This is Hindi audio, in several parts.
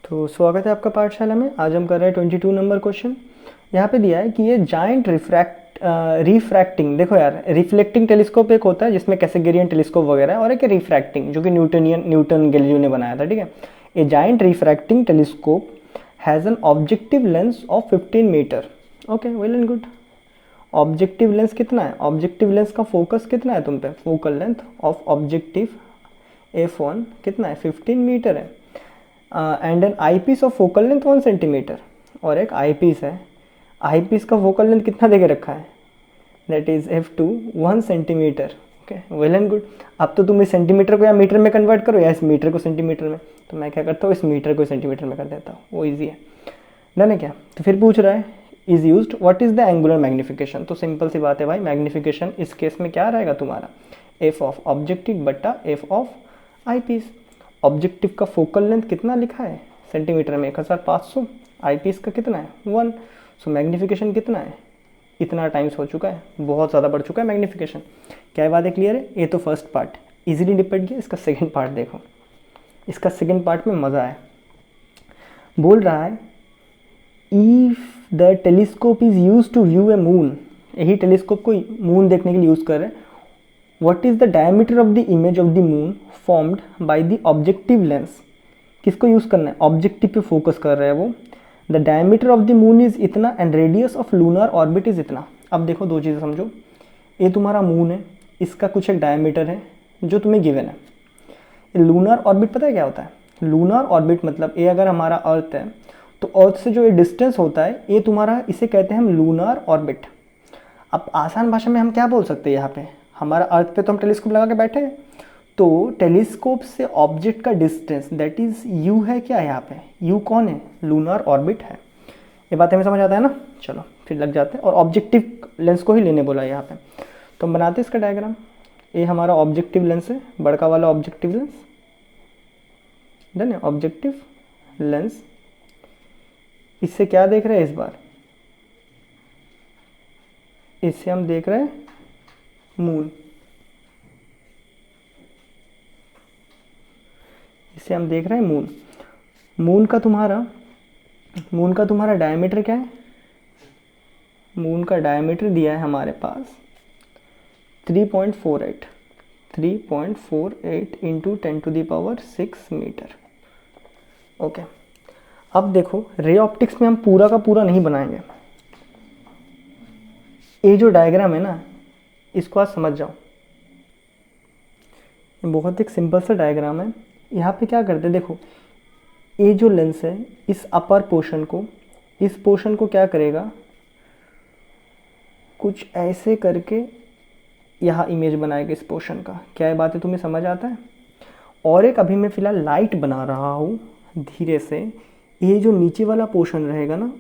तो स्वागत है आपका पाठशाला में। आज हम कर रहे हैं 22 नंबर क्वेश्चन। यहाँ पे दिया है कि ये जाइंट रिफ्रैक्टिंग, देखो यार, रिफ्लेक्टिंग टेलीस्कोप एक होता है जिसमें कैसेग्रियन टेलीस्कोप वगैरह है, और एक रिफ्रैक्टिंग जो कि न्यूटन गैलीलियो ने बनाया था, ठीक है। A giant refracting telescope has an objective lens of 15 metre. Okay, well and good. Objective lens कितना है? ऑब्जेक्टिव लेंस का फोकस कितना है तुम पे? Focal length of objective f1 कितना है? 15 मीटर है। And an eyepiece of focal length 1 centimetre, और एक आई पीस है। आई पीस का फोकल लेंथ कितना देके रखा है? That is f2 1 centimetre. Okay, well and good. अब तो तुम इस सेंटीमीटर को या मीटर में कन्वर्ट करो या इस मीटर को सेंटीमीटर में। तो मैं क्या करता हूँ, इस मीटर को सेंटीमीटर में कर देता हूँ, वो ईजी है। डन है क्या? तो फिर पूछ रहा है is used what is the angular magnification. तो सिंपल सी बात है भाई, मैग्निफिकेशन इस केस में क्या रहेगा तुम्हारा? एफ ऑफ ऑब्जेक्टिव बट्टा F of eyepiece. Objective का फोकल लेंथ कितना लिखा है सेंटीमीटर में? 1500। आई पीस का कितना है? 1। सो मैग्निफिकेशन कितना है? इतना टाइम्स हो चुका है, बहुत ज़्यादा बढ़ चुका है मैग्निफिकेशन। क्या बात है, क्लियर है? ये तो फर्स्ट पार्ट इजीली निपट गया। इसका सेकंड पार्ट देखो, इसका सेकंड पार्ट में मज़ा है। बोल रहा है if the telescope is use to view a moon, यही टेलीस्कोप को मून देखने के लिए यूज़ कर रहे हैं। What is the diameter of the image of the moon formed by the objective lens. किसको यूज़ करना है? ऑब्जेक्टिव पे फोकस कर रहा है वो। The diameter of the moon is इतना and radius of lunar orbit is इतना। अब देखो दो चीज़ें समझो, ये तुम्हारा मून है, इसका कुछ एक डायमीटर है जो तुम्हें गिवन है। लूनर ऑर्बिट पता है क्या होता है? लूनर ऑर्बिट मतलब ये अगर हमारा अर्थ है तो अर्थ से जो ये डिस्टेंस होता है ये तुम्हारा, इसे कहते हैं हम लूनर ऑर्बिट। अब आसान भाषा में हम क्या बोल सकते हैं, यहाँ पे हमारा अर्थ पे तो हम टेलीस्कोप लगा के बैठे हैं, तो टेलीस्कोप से ऑब्जेक्ट का डिस्टेंस दैट इज यू है। क्या है यहाँ पे? यू कौन है? लूनर ऑर्बिट है। ये बात हमें समझ आता है ना? चलो फिर लग जाते हैं। और ऑब्जेक्टिव लेंस को ही लेने बोला है यहाँ पे, तो हम बनाते हैं इसका डायग्राम। ये हमारा ऑब्जेक्टिव लेंस है, बड़का वाला ऑब्जेक्टिव लेंस। डन है, ऑब्जेक्टिव लेंस। इससे क्या देख रहे हैं इस बार? इससे हम देख रहे हैं मून। इससे हम देख रहे हैं मून। मून का तुम्हारा डायमीटर क्या है? मून का डायमीटर दिया है हमारे पास 3.48 इंटू 10⁶ मीटर। ओके, अब देखो रे ऑप्टिक्स में हम पूरा का पूरा नहीं बनाएंगे। ये जो डायग्राम है ना, इसको आज समझ जाओ। ये बहुत एक सिंपल सा डायग्राम है। यहाँ पे क्या करते हैं, देखो ये जो लेंस है इस अपर पोर्शन को, इस पोर्शन को क्या करेगा, कुछ ऐसे करके यहाँ इमेज बनाएगा इस पोर्शन का। क्या ये बात है, तुम्हें समझ आता है? और एक अभी मैं फिलहाल लाइट बना रहा हूँ धीरे से। ये जो नीचे वाला पोर्शन रहेगा ना,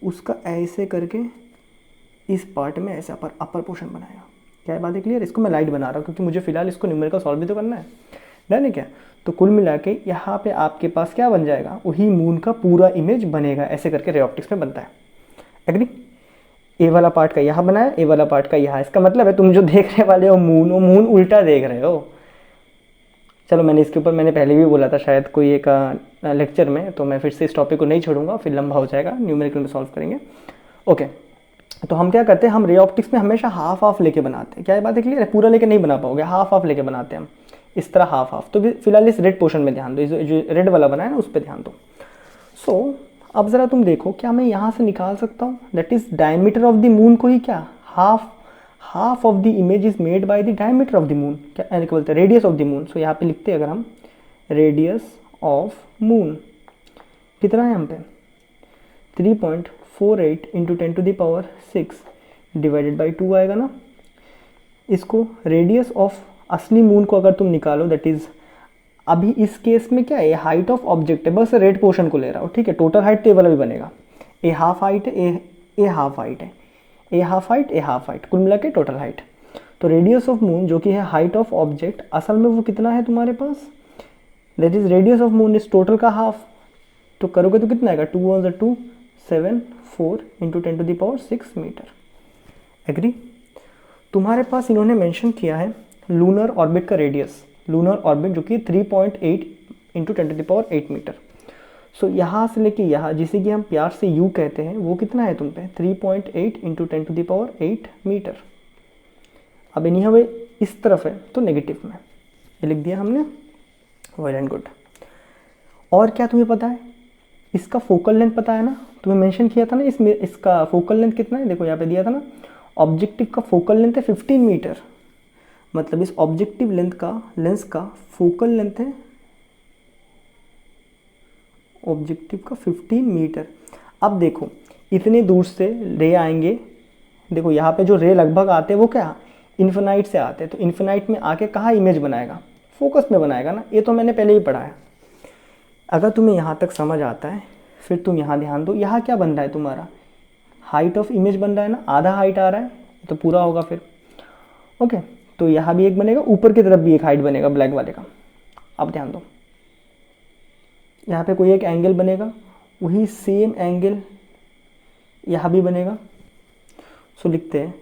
उसका ऐसे करके इस पार्ट में ऐसे अपर पोर्शन बनाएगा। क्या ये बात है, क्लियर? इसको मैं लाइट बना रहा हूँ क्योंकि मुझे फिलहाल इसको न्यूमेरिकल सॉल्व भी तो करना है। डन है क्या? तो कुल मिला के यहाँ पे आपके पास क्या बन जाएगा, वही मून का पूरा इमेज बनेगा। ऐसे करके रे ऑप्टिक्स में बनता है। एग्री? ए वाला पार्ट का यहाँ बनाया, ए वाला पार्ट का यहाँ। इसका मतलब है तुम जो देख रहे वाले हो मून, वो मून उल्टा देख रहे हो। चलो मैंने इसके ऊपर मैंने पहले भी बोला था शायद कोई एक लेक्चर में, तो मैं फिर से इस टॉपिक को नहीं छोड़ूंगा, फिर लंबा हो जाएगा। न्यूमेरिकल में सॉल्व करेंगे। ओके, तो हम क्या करते हैं, हम रे ऑप्टिक्स में हमेशा हाफ हाफ लेके बनाते हैं। क्या ये बात है, क्लियर है? पूरा लेके नहीं बना पाओगे, हाफ हाफ लेके बनाते हैं हम, इस तरह हाफ हाफ। तो फिलहाल इस रेड पोर्शन में ध्यान दो, जो रेड वाला बना है ना उस पर ध्यान दो। सो अब ज़रा तुम देखो, क्या मैं यहाँ से निकाल सकता हूँ that is diameter of the moon को ही क्या, half of the image is made by the diameter of the moon. क्या बोलते हैं? Radius of the moon. So यहाँ पे लिखते हैं अगर हम रेडियस ऑफ मून कितना है हम पे 3.48 इंटू 10⁶ डिवाइडेड बाई 2 आएगा ना। इसको रेडियस ऑफ असली मून को अगर तुम निकालो दैट इज, अभी इस केस में क्या है, हाइट ऑफ ऑब्जेक्ट है, बस रेड पोर्शन को ले रहा हूँ, ठीक है। टोटल हाइट तो ये वाला भी बनेगा। ए हाफ हाइट है, ए हाफ हाइट है, ए हाफ हाइट, ए हाफ हाइट, कुल मिला के टोटल हाइट। तो रेडियस ऑफ मून जो कि है हाइट ऑफ ऑब्जेक्ट, असल में वो कितना है तुम्हारे पास, that is radius of moon is total का हाफ। तो करोगे तो कितना आएगा, 2 × 2 7 4 इंटू 10⁶ मीटर। एग्री? तुम्हारे पास इन्होंने मेंशन किया है लूनर ऑर्बिट का रेडियस, लूनर ऑर्बिट जो कि 3.8 इंटू 10⁸ मीटर। सो यहाँ से लेके यहाँ, जिसे कि हम प्यार से यू कहते हैं, वो कितना है तुम पे 3.8 इंटू 10⁸ मीटर। अब इन्हीं हमें इस तरफ है तो नेगेटिव में ये लिख दिया हमने, वेल एंड गुड। और क्या तुम्हें पता है, इसका फोकल लेंथ पता है ना, तुम्हें मेंशन किया था ना इसमें, इसका फोकल लेंथ कितना है, देखो यहाँ पे दिया था ना, ऑब्जेक्टिव का फोकल लेंथ है 15 मीटर, मतलब इस ऑब्जेक्टिव लेंस का फोकल लेंथ है ऑब्जेक्टिव का 15 मीटर। अब देखो इतने दूर से रे आएंगे, देखो यहाँ पे जो रे लगभग आते हैं वो क्या इन्फिनाइट से आते हैं, तो इन्फिनाइट में आके कहाँ इमेज बनाएगा, फोकस में बनाएगा ना, ये तो मैंने पहले ही पढ़ा है। अगर तुम्हें यहाँ तक समझ आता है फिर तुम यहाँ ध्यान दो, यहाँ क्या बन रहा है तुम्हारा, हाइट ऑफ इमेज बन रहा है ना, आधा हाइट आ रहा है तो पूरा होगा फिर, ओके। तो यहाँ भी एक बनेगा, ऊपर की तरफ भी एक हाइट बनेगा ब्लैक वाले का। अब ध्यान दो, यहाँ पे कोई एक एंगल बनेगा, वही सेम एंगल यहाँ भी बनेगा। सो लिखते हैं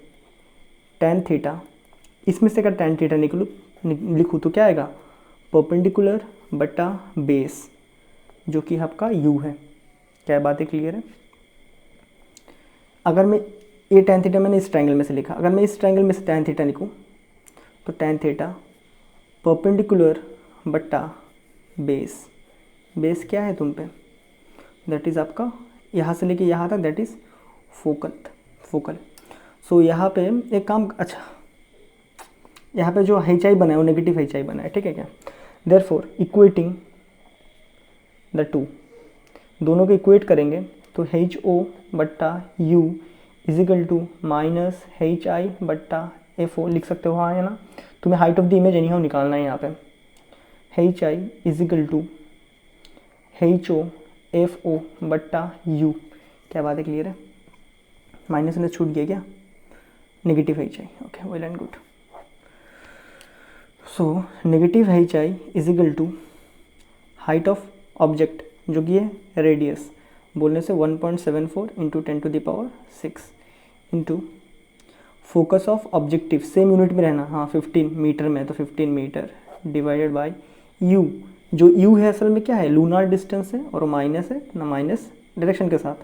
tan थीटा, इसमें से अगर tan थीटा लिखूँ तो क्या आएगा, परपेंडिकुलर बटा बेस, जो कि आपका u है। क्या बातें क्लियर है? अगर मैं ये tan थीटा मैंने इस ट्रायंगल में से लिखा, अगर मैं इस ट्रायंगल में से tan थीटा लिखूँ तो tan थीटा परपेंडिकुलर बटा बेस, बेस क्या है तुम पे, दैट इज़ आपका यहाँ से लेके यहाँ तक, दैट इज़ फोकल। सो यहाँ पे एक काम, अच्छा यहाँ पे जो HI बना है वो नेगेटिव HI बना है, ठीक है क्या। देयरफॉर इक्वेटिंग द टू, दोनों को इक्वेट करेंगे तो HO बट्टा U is equal to minus HI बट्टा FO लिख सकते हो, हाँ है ना। तुम्हें height of the image anyhow निकालना है यहाँ पे, HI is equal to HO FO बट्टा U। क्या बात है, क्लियर है? माइनस में छूट गया क्या, negative HI, okay, well and good. So negative HI is equal to height of object जो कि है रेडियस, बोलने से 1.74 into 10⁶ into focus of objective, same unit में रहना, हाँ 15 मीटर में तो 15 मीटर डिवाइडेड बाय U, जो U है असल में क्या है, लूनार डिस्टेंस है और माइनस है ना, माइनस डायरेक्शन के साथ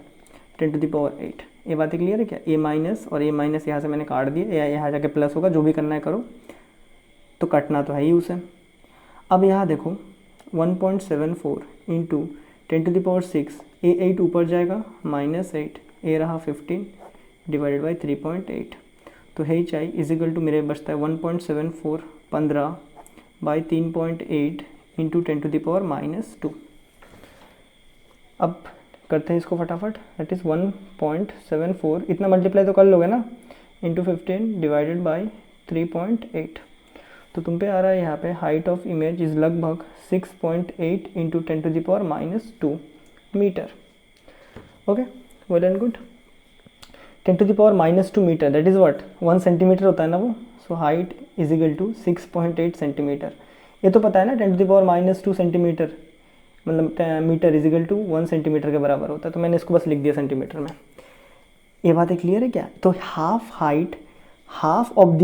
10⁸। ये बातें क्लियर है क्या, ए माइनस और ए माइनस यहाँ से मैंने काट दिया, यहाँ जाके प्लस होगा, जो भी करना है करो, तो कटना तो है ही उसे। अब यहाँ देखो 1.74 इंटू 10⁶, ए 8 ऊपर जाएगा -8, ए रहा 15 डिवाइडेड बाई 3.8, तो HI इजिकल टू मेरे बचता है 1.74 15 बाई 3.8 इंटू 10⁻²। अब करते हैं इसको फटाफट, दैट इज़ 1.74, इतना मल्टीप्लाई तो कर लोगे ना, इंटू 15 डिवाइडेड बाई 3.8, तो तुम पे आ रहा है यहाँ पे हाइट ऑफ इमेज इज़ लगभग 6.8 into 10⁻² metre, okay, well and good. 10⁻² metre that is what, 1 centimetre होता है ना वो, so height is equal to 6.8 centimetre. ये तो पता है ना 10⁻² सेंटीमीटर मतलब metre is equal to 1 centimetre के बराबर होता है, तो मैंने इसको बस लिख दिया सेंटीमीटर में। ये बातें क्लियर है क्या? तो half height, half of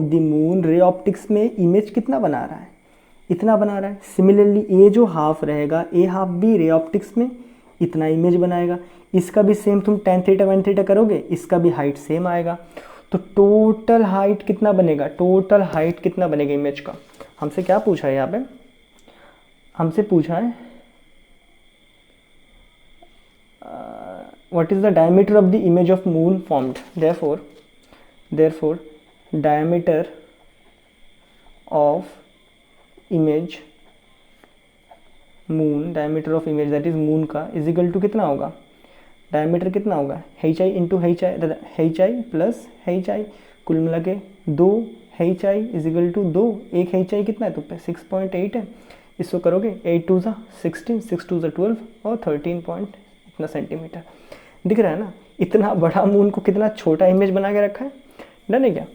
the moon ray optics में इमेज कितना बना रहा है, इतना बना रहा है। सिमिलरली ये जो हाफ रहेगा, ये हाफ भी रे ऑप्टिक्स में इतना इमेज बनाएगा। इसका भी सेम तुम tan थीटा वन थीटा करोगे, इसका भी हाइट सेम आएगा। तो टोटल हाइट कितना बनेगा, टोटल हाइट कितना बनेगा इमेज का। हमसे क्या पूछा है यहाँ पे, हमसे पूछा है what is the diameter of the image of moon formed, therefore diameter of image moon, diameter of image that is moon का is equal to कितना होगा, diameter कितना होगा HI into HI plus HI, कुल मिला के 2 HI is equal to 2, एक HI कितना है तो पे 6.8 है, इसको करोगे 8 2 ज़ा 16, 6 2 ज़ा 12 और 13 पॉइंट इतना सेंटीमीटर। दिख रहा है ना, इतना बड़ा मून को कितना छोटा इमेज बना के रखा है, डन है क्या।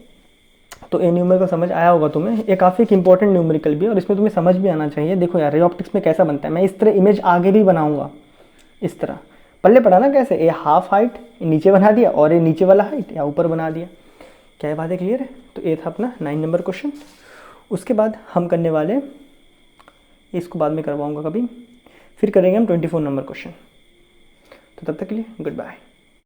तो ये न्यूमेरिकल समझ आया होगा तुम्हें, ये काफ़ी एक इंपॉर्टेंट न्यूमेरिकल भी है और इसमें तुम्हें समझ भी आना चाहिए। देखो यार रे ऑप्टिक्स में कैसा बनता है, मैं इस तरह इमेज आगे भी बनाऊंगा, इस तरह पल्ले पड़ा ना कैसे, ये हाफ हाइट नीचे बना दिया और ये नीचे वाला हाइट या ऊपर बना दिया। क्या ये बात है क्लियर है? तो ये था अपना 9 नंबर क्वेश्चन। उसके बाद हम करने वाले, इसको बाद में करवाऊंगा कभी, फिर करेंगे हम 24 नंबर क्वेश्चन। तो तब तक के लिए गुड बाय।